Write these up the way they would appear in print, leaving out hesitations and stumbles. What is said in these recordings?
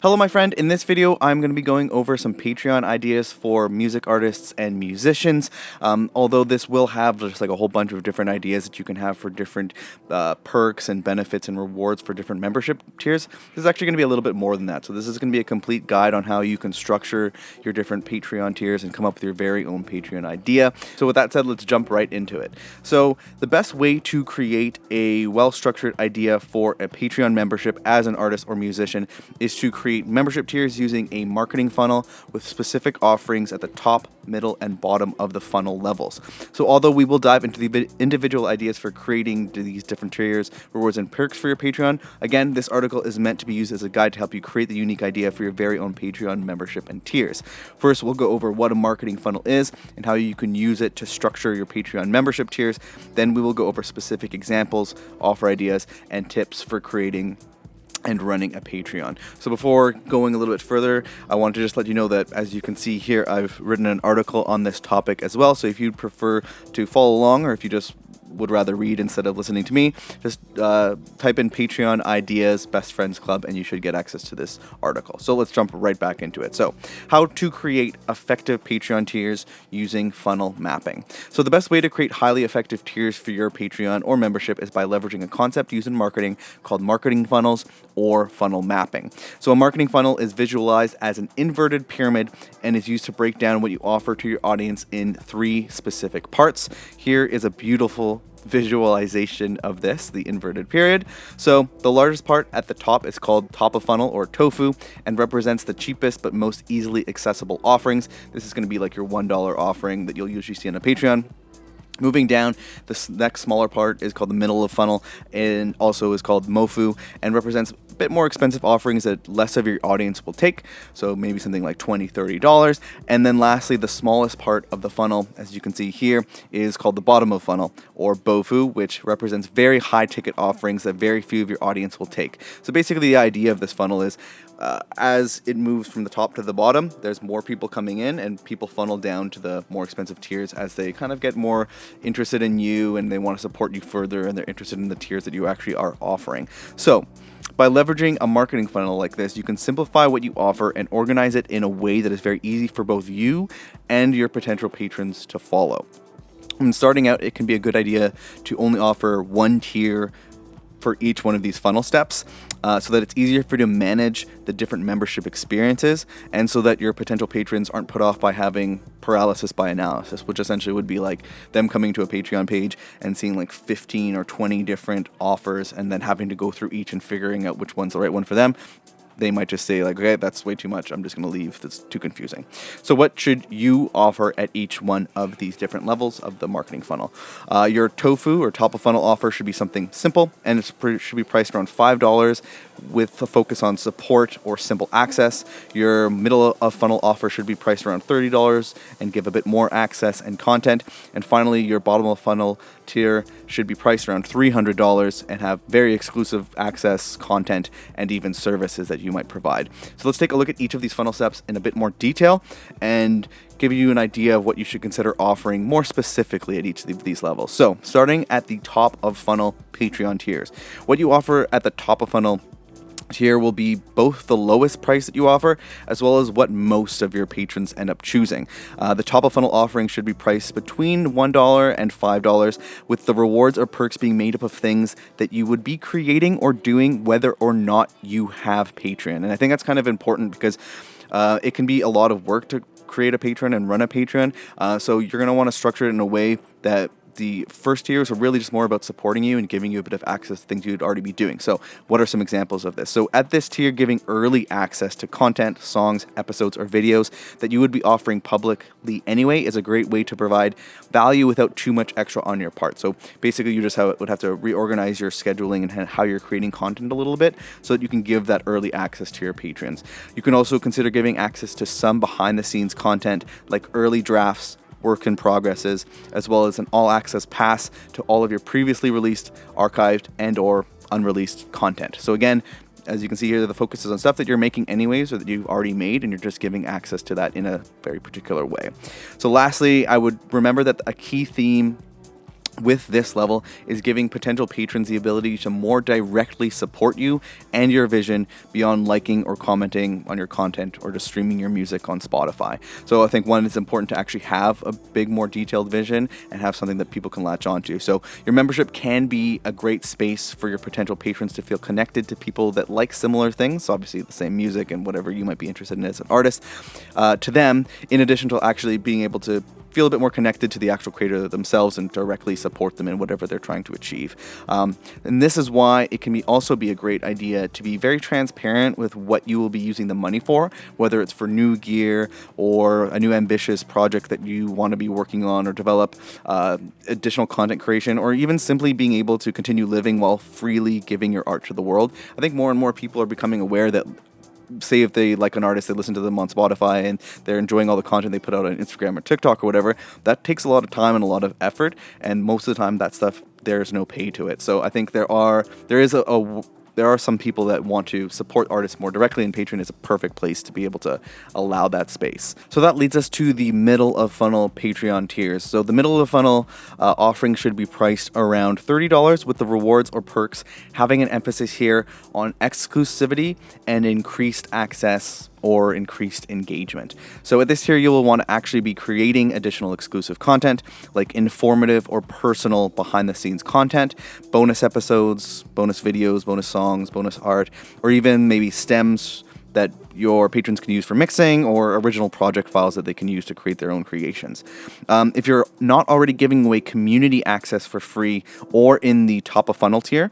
Hello, my friend. In this video, I'm going to be going over some Patreon ideas for music artists and musicians. Although this will have just like a whole bunch of different ideas that you can have for different perks and benefits and rewards for different membership tiers, this is actually going to be a little bit more than that. So this is going to be a complete guide on how you can structure your different Patreon tiers and come up with your very own Patreon idea. So with that said, let's jump right into it. So the best way to create a well-structured idea for a Patreon membership as an artist or musician is to create membership tiers using a marketing funnel with specific offerings at the top, middle, and bottom of the funnel levels. So although we will dive into the individual ideas for creating these different tiers, rewards, and perks for your Patreon, again, this article is meant to be used as a guide to help you create the unique idea for your very own Patreon membership and tiers. First, we'll go over what a marketing funnel is and how you can use it to structure your Patreon membership tiers. Then we will go over specific examples, offer ideas, and tips for creating and running a Patreon. So before going a little bit further, I want to just let you know that, as you can see here, I've written an article on this topic as well. So if you'd prefer to follow along, or if you just would rather read instead of listening to me, just type in Patreon ideas best friends club and you should get access to this article. So let's jump right back into it. So how to create effective Patreon tiers using funnel mapping. So the best way to create highly effective tiers for your Patreon or membership is by leveraging a concept used in marketing called marketing funnels or funnel mapping. So a marketing funnel is visualized as an inverted pyramid and is used to break down what you offer to your audience in 3 specific parts. Here is a beautiful visualization of this, the inverted pyramid. So the largest part at the top is called top of funnel or tofu and represents the cheapest but most easily accessible offerings. This is going to be like your $1 offering that you'll usually see on a Patreon. Moving down, this next smaller part is called the middle of funnel and also is called MOFU and represents a bit more expensive offerings that less of your audience will take. So maybe something like $20, $30. And then lastly, the smallest part of the funnel, as you can see here, is called the bottom of funnel or BOFU, which represents very high ticket offerings that very few of your audience will take. So basically the idea of this funnel is as it moves from the top to the bottom, there's more people coming in and people funnel down to the more expensive tiers as they kind of get more interested in you and they want to support you further and they're interested in the tiers that you actually are offering. So by leveraging a marketing funnel like this, you can simplify what you offer and organize it in a way that is very easy for both you and your potential patrons to follow. When starting out, it can be a good idea to only offer one tier for each one of these funnel steps so that it's easier for you to manage the different membership experiences and so that your potential patrons aren't put off by having paralysis by analysis, which essentially would be like them coming to a Patreon page and seeing like 15 or 20 different offers and then having to go through each and figuring out which one's the right one for them. They might just say like, okay, that's way too much. I'm just going to leave. That's too confusing. So what should you offer at each one of these different levels of the marketing funnel? Your tofu or top of funnel offer should be something simple and it should be priced around $5 with a focus on support or simple access. Your middle of funnel offer should be priced around $30 and give a bit more access and content. And finally, your bottom of funnel tier should be priced around $300 and have very exclusive access, content, and even services that you might provide. So let's take a look at each of these funnel steps in a bit more detail and give you an idea of what you should consider offering more specifically at each of these levels. So starting at the top of funnel Patreon tiers, what you offer at the top of funnel tier will be both the lowest price that you offer as well as what most of your patrons end up choosing. The top of funnel offering should be priced between $1 and $5, with the rewards or perks being made up of things that you would be creating or doing whether or not you have Patreon. And I think that's kind of important because it can be a lot of work to create a Patreon and run a Patreon. So you're going to want to structure it in a way that the first tiers are really just more about supporting you and giving you a bit of access to things you'd already be doing. So what are some examples of this? So at this tier, giving early access to content, songs, episodes, or videos that you would be offering publicly anyway is a great way to provide value without too much extra on your part. So basically you just would have to reorganize your scheduling and how you're creating content a little bit so that you can give that early access to your patrons. You can also consider giving access to some behind the scenes content like early drafts, work in progresses, as well as an all-access pass to all of your previously released, archived, and or unreleased content. So again, as you can see here, the focus is on stuff that you're making anyways or that you've already made, and you're just giving access to that in a very particular way. So lastly, I would remember that a key theme with this level is giving potential patrons the ability to more directly support you and your vision beyond liking or commenting on your content or just streaming your music on Spotify. So I think one, it's important to actually have a big, more detailed vision and have something that people can latch onto. So your membership can be a great space for your potential patrons to feel connected to people that like similar things, so obviously the same music and whatever you might be interested in as an artist, to them, in addition to actually being able to feel a bit more connected to the actual creator themselves and directly support them in whatever they're trying to achieve. And this is why it can also be a great idea to be very transparent with what you will be using the money for, whether it's for new gear or a new ambitious project that you want to be working on or develop, additional content creation, or even simply being able to continue living while freely giving your art to the world. I think more and more people are becoming aware that, say if they like an artist, they listen to them on Spotify and they're enjoying all the content they put out on Instagram or TikTok or whatever, that takes a lot of time and a lot of effort, and most of the time that stuff, there's no pay to it. So I think there are some people that want to support artists more directly, and Patreon is a perfect place to be able to allow that space. So that leads us to the middle of funnel Patreon tiers. So the middle of the funnel offering should be priced around $30, with the rewards or perks having an emphasis here on exclusivity and increased access or increased engagement. So at this tier, you will want to actually be creating additional exclusive content, like informative or personal behind the scenes content, bonus episodes, bonus videos, bonus songs, bonus art, or even maybe stems that your patrons can use for mixing, or original project files that they can use to create their own creations. If you're not already giving away community access for free or in the top of funnel tier,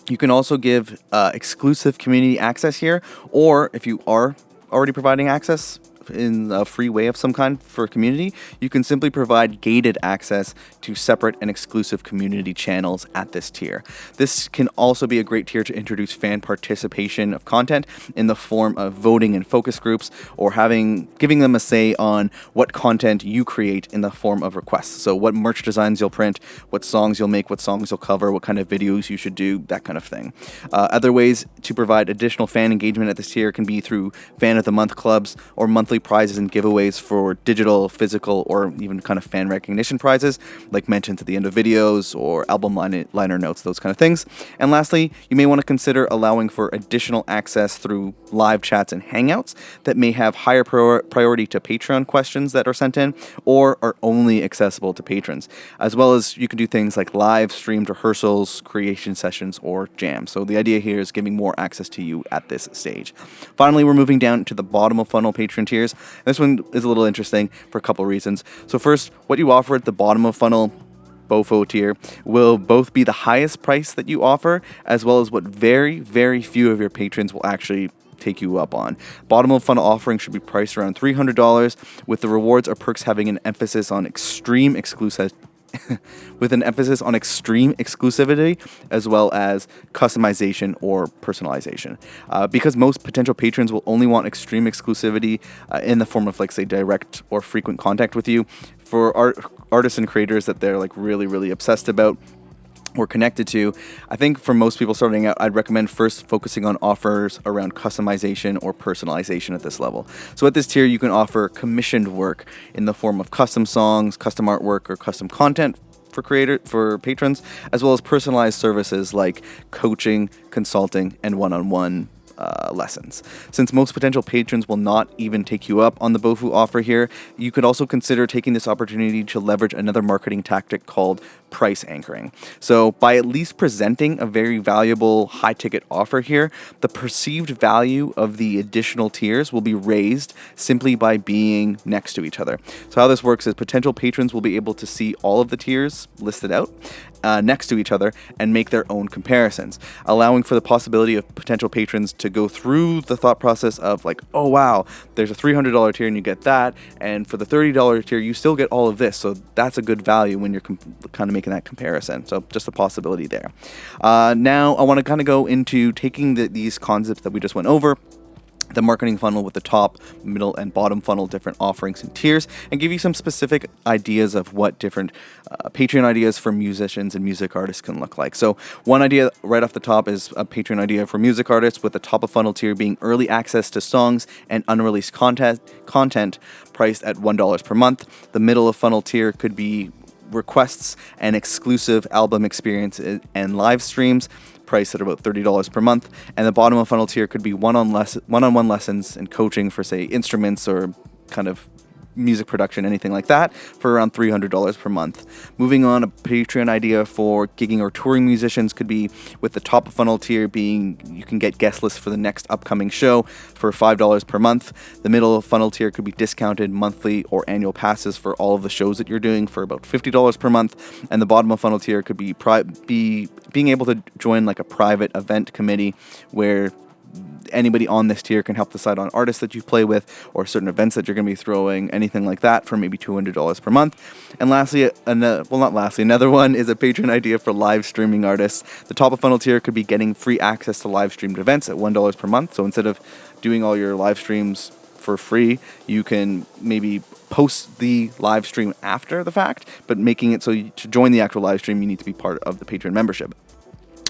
you can also give exclusive community access here, or if you are already providing access in a free way of some kind for community, you can simply provide gated access to separate and exclusive community channels at this tier. This can also be a great tier to introduce fan participation of content in the form of voting in focus groups, or giving them a say on what content you create in the form of requests. So what merch designs you'll print, what songs you'll make, what songs you'll cover, what kind of videos you should do, that kind of thing. Other ways to provide additional fan engagement at this tier can be through Fan of the Month clubs, or monthly prizes and giveaways for digital, physical, or even kind of fan recognition prizes, like mentions at the end of videos or album liner notes, those kind of things. And lastly, you may want to consider allowing for additional access through live chats and hangouts that may have higher priority to Patreon questions that are sent in, or are only accessible to patrons. As well as you can do things like live streamed rehearsals, creation sessions, or jams. So the idea here is giving more access to you at this stage. Finally, we're moving down to the bottom of funnel Patreon tiers. This one is a little interesting for a couple reasons. So first, what you offer at the bottom of funnel BOFO tier will both be the highest price that you offer, as well as what very, very few of your patrons will actually take you up on. Bottom of funnel offering should be priced around $300, with the rewards or perks having an emphasis on extreme exclusivity, as well as customization or personalization. Because most potential patrons will only want extreme exclusivity in the form of, like, say, direct or frequent contact with you. For artists and creators that they're like really, really obsessed about or connected to, I think for most people starting out, I'd recommend first focusing on offers around customization or personalization at this level. So at this tier, you can offer commissioned work in the form of custom songs, custom artwork, or custom content for patrons, as well as personalized services like coaching, consulting, and one-on-one lessons. Since most potential patrons will not even take you up on the BOFU offer here, you could also consider taking this opportunity to leverage another marketing tactic called price anchoring. So by at least presenting a very valuable high ticket offer here, the perceived value of the additional tiers will be raised simply by being next to each other. So how this works is potential patrons will be able to see all of the tiers listed out next to each other and make their own comparisons, allowing for the possibility of potential patrons to go through the thought process of like, oh wow, there's a $300 tier and you get that, and for the $30 tier you still get all of this, so that's a good value when you're kind of making that comparison. So just a possibility there. Now I want to kind of go into taking these concepts that we just went over, the marketing funnel with the top, middle, and bottom funnel different offerings and tiers, and give you some specific ideas of what different Patreon ideas for musicians and music artists can look like. So one idea right off the top is a Patreon idea for music artists, with the top of funnel tier being early access to songs and unreleased content priced at $1 per month. The middle of funnel tier could be requests and exclusive album experience and live streams, priced at about $30 per month. And the bottom of funnel tier could be one-on-one lessons and coaching for, say, instruments or kind of music production, anything like that, for around $300 per month. Moving on, a Patreon idea for gigging or touring musicians could be, with the top of funnel tier being you can get guest lists for the next upcoming show for $5 per month. The middle of funnel tier could be discounted monthly or annual passes for all of the shows that you're doing for about $50 per month. And the bottom of funnel tier could be being able to join like a private event committee where anybody on this tier can help decide on artists that you play with or certain events that you're going to be throwing, anything like that, for maybe $200 per month. And lastly, another one is a Patreon idea for live streaming artists. The top of funnel tier could be getting free access to live streamed events at $1 per month. So instead of doing all your live streams for free, you can maybe post the live stream after the fact, but making it so to join the actual live stream, you need to be part of the Patreon membership.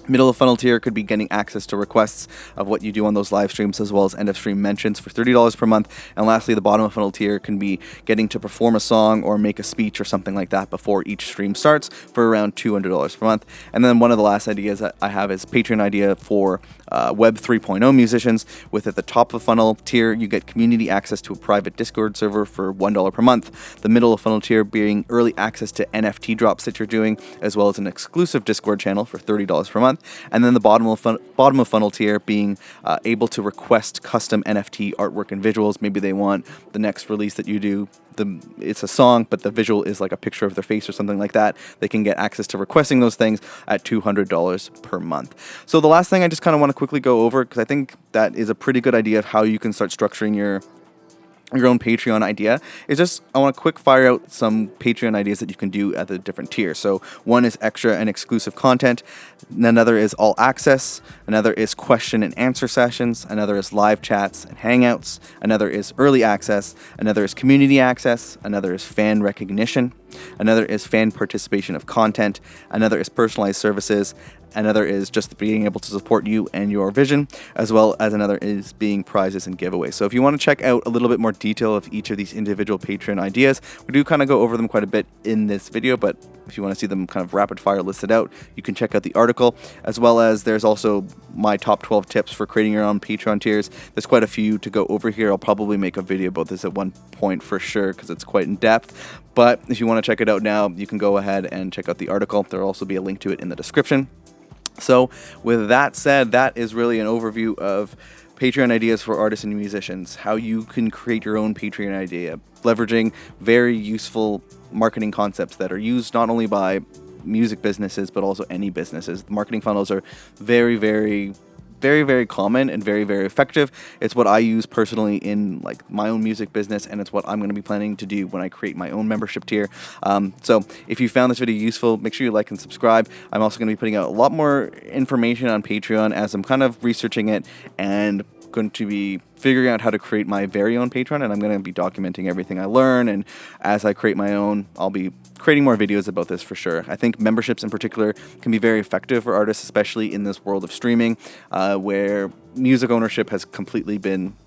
Middle of funnel tier could be getting access to requests of what you do on those live streams, as well as end of stream mentions for $30 per month. And lastly, the bottom of funnel tier can be getting to perform a song or make a speech or something like that before each stream starts for around $200 per month. And then one of the last ideas that I have is Patreon idea for Web 3.0 musicians. With at the top of the funnel tier, you get community access to a private Discord server for $1 per month. The middle of funnel tier being early access to NFT drops that you're doing, as well as an exclusive Discord channel for $30 per month. And then the bottom of funnel tier being able to request custom NFT artwork and visuals. Maybe they want the next release that you do, it's a song, but the visual is like a picture of their face or something like that. They can get access to requesting those things at $200 per month. So the last thing I just kind of want to quickly go over, because I think that is a pretty good idea of how you can start structuring your own Patreon idea, is just I want to quick fire out some Patreon ideas that you can do at the different tiers. So one is extra and exclusive content, another is all access, another is question and answer sessions, another is live chats and hangouts, another is early access, another is community access, another is fan recognition, another is fan participation of content, another is personalized services, another is just being able to support you and your vision, as well as another is being prizes and giveaways. So if you want to check out a little bit more detail of each of these individual Patreon ideas, we do kind of go over them quite a bit in this video, but if you want to see them kind of rapid fire listed out, you can check out the article, as well as there's also my top 12 tips for creating your own Patreon tiers. There's quite a few to go over here. I'll probably make a video about this at one point for sure, because it's quite in depth. But if you want to check it out now, you can go ahead and check out the article. There will also be a link to it in the description. So with that said, that is really an overview of Patreon ideas for artists and musicians, how you can create your own Patreon idea, leveraging very useful marketing concepts that are used not only by music businesses, but also any businesses. The marketing funnels are very, very common and very, very effective. It's what I use personally in like my own music business, and it's what I'm going to be planning to do when I create my own membership tier. So if you found this video useful, make sure you like and subscribe. I'm also going to be putting out a lot more information on Patreon as I'm kind of researching it and going to be figuring out how to create my very own Patreon, and I'm going to be documenting everything I learn, and as I create my own, I'll be creating more videos about this for sure. I think memberships in particular can be very effective for artists, especially in this world of streaming, where music ownership has completely been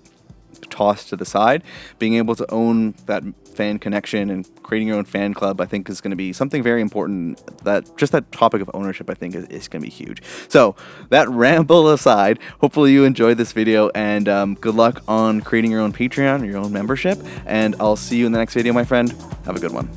tossed to the side. Being able to own that fan connection and creating your own fan club, I think, is going to be something very important. That topic of ownership, I think, is going to be huge. So that ramble aside, hopefully you enjoyed this video, and good luck on creating your own Patreon or your own membership, and I'll see you in the next video, my friend. Have a good one.